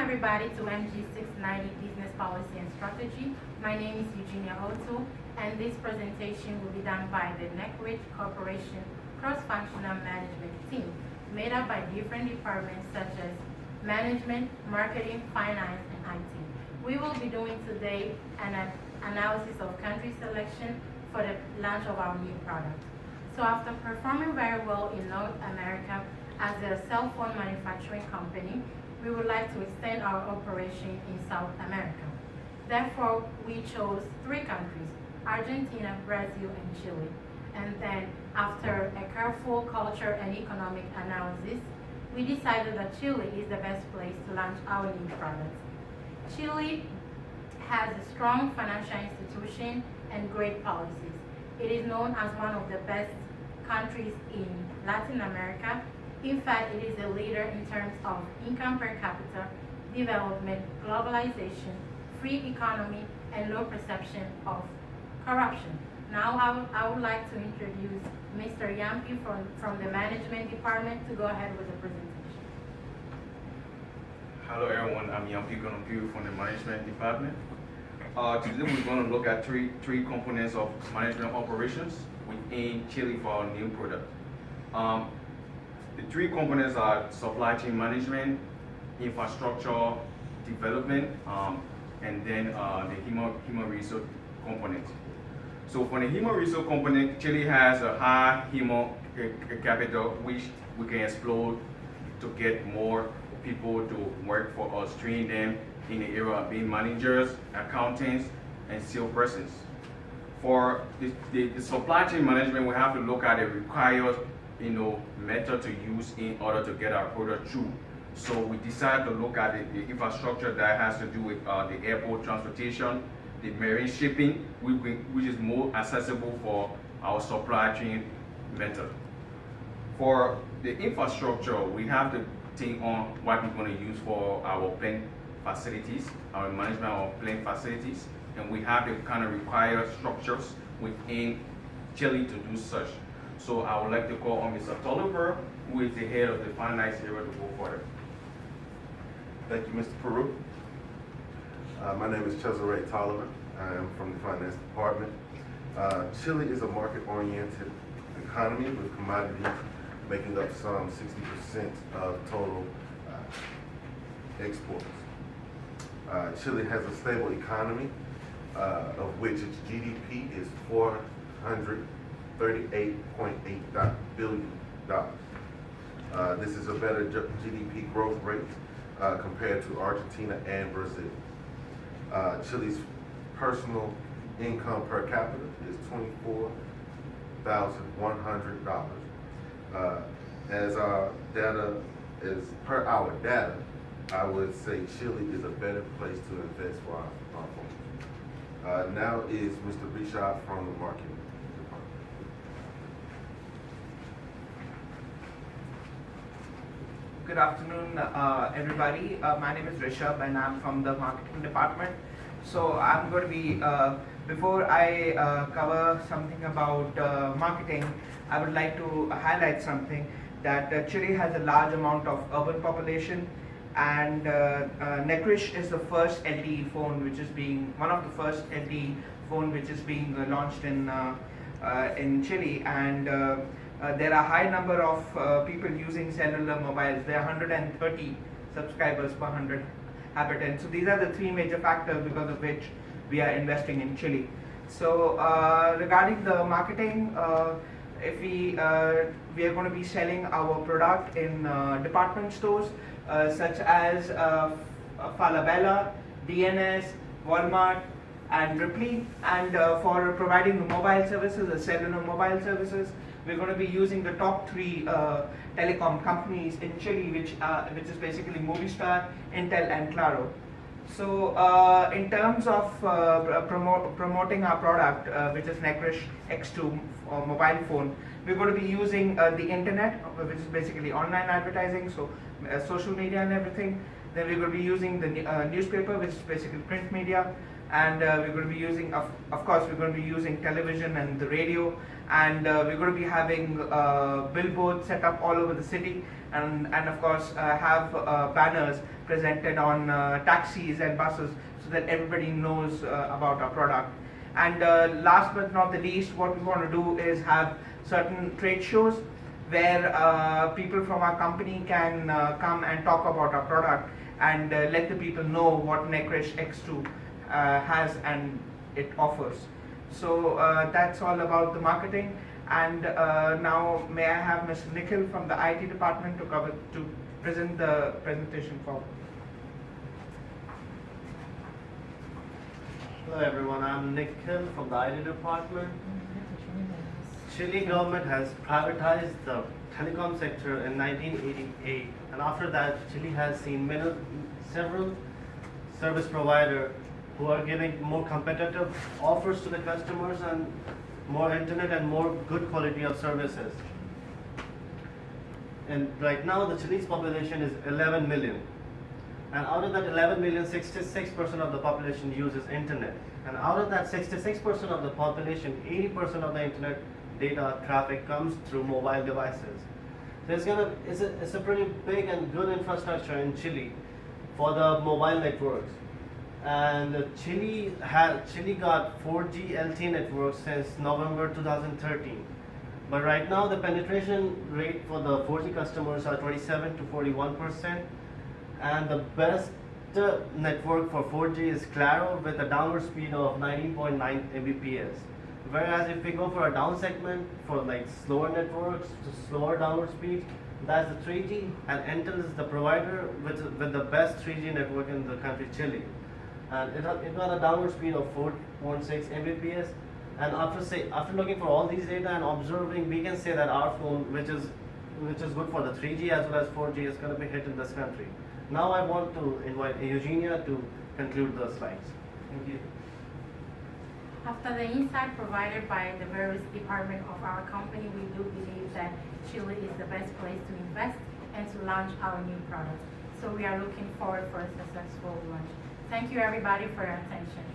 everybody to MG 690 Business Policy and Strategy. My name is Eugenia Otto, and this presentation will be done by the NECRISH Corporation Cross-Functional Management Team, made up by different departments such as management, marketing, finance, and IT. We will be doing today an analysis of country selection for the launch of our new product. So after performing very well in North America as a cell phone manufacturing company, we would like to extend our operation in South America. Therefore, we chose 3 countries, Argentina, Brazil, and Chile. And then, after a careful culture and economic analysis, we decided that Chile is the best place to launch our new product. Chile has a strong financial institution and great policies. It is known as one of the best countries in Latin America. In fact, it is a leader in terms of income per capita, development, globalization, free economy, and low perception of corruption. Now I would like to introduce Mr. Yampi from the management department to go ahead with the presentation. Hello everyone, I'm Yampi Gonompiu from the management department. Today we're going to look at three components of management operations within Chile for our new product. The 3 components are supply chain management, infrastructure development, and then the human resource component. So for the human resource component, Chile has a high human capital which we can explore to get more people to work for us, train them in the area of being managers, accountants, and salespersons. For the supply chain management, we have to look at the required method to use in order to get our product through. So we decided to look at the infrastructure that has to do with the airport transportation, the marine shipping, which is more accessible for our supply chain method. For the infrastructure, we have to think on what we're going to use for our plant facilities, our management of plant facilities, and we have the kind of required structures within Chile to do such. So I would like to call on Mr. Tolliver, who is the head of the finance area, to go further. Thank you, Mr. Peru. My name is Cesare Tolliver. I am from the finance department. Chile is a market-oriented economy with commodities making up some 60% of total exports. Chile has a stable economy, of which its GDP is $438.8 billion. This is a better GDP growth rate compared to Argentina and Brazil. Chile's personal income per capita is $24,100. As our data is per our data, I would say Chile is a better place to invest for our funds. Now is Mr. Bishop from the marketing department. Good afternoon, everybody. My name is Rishabh and I'm from the marketing department. So I'm going to be, before I cover something about marketing, I would like to highlight something that Chile has a large amount of urban population, and NECRISH is the first LTE phone which is being, one of the first LTE phone which is being launched in Chile, and there are a high number of people using cellular mobiles. There are 130 subscribers per 100 inhabitants. So these are the 3 major factors because of which we are investing in Chile. So regarding the marketing, if we are going to be selling our product in department stores such as Falabella, DNS, Walmart, and Ripley, and for providing the mobile services, the cellular mobile services, we're going to be using the top 3 telecom companies in Chile, which is basically Movistar, Intel, and Claro. So in terms of promoting our product, which is NECRISH X2 mobile phone, we're going to be using the internet, which is basically online advertising, so social media and everything. Then we're going to be using the newspaper, which is basically print media, and we're going to be using, of course, we're going to be using television and the radio, and we're going to be having billboards set up all over the city, and of course have banners presented on taxis and buses so that everybody knows about our product. And last but not the least, what we want to do is have certain trade shows where people from our company can come and talk about our product and let the people know what NECRISH X2 has and it offers. So that's all about the marketing. And now may I have Mr. Nikhil from the IT department to present the presentation forward. Hello everyone, I'm Nikhil from the IT department. Chile government has privatized the telecom sector in 1988, and after that Chile has seen several service providers who are giving more competitive offers to the customers and more internet and more good quality of services. And right now the Chile's population is 11 million. And out of that 11 million, 66% of the population uses internet. And out of that 66% of the population, 80% of the internet data traffic comes through mobile devices. So it's a pretty big and good infrastructure in Chile for the mobile networks. And Chile got 4G LTE networks since November 2013. But right now the penetration rate for the 4G customers are 27 to 41%. And the best network for 4G is Claro with a download speed of 19.9 Mbps. Whereas if we go for a down segment for like slower networks, slower download speed, that's the 3G, and Entel is the provider with the best 3G network in the country, Chile. And it got a download speed of 4.6 Mbps. And after looking for all these data and observing, we can say that our phone, which is good for the 3G as well as 4G, is going to be hit in this country. Now I want to invite Eugenia to conclude the slides. Thank you. After the insight provided by the various departments of our company, we do believe that Chile is the best place to invest and to launch our new products. So we are looking forward for a successful launch. Thank you everybody for your attention.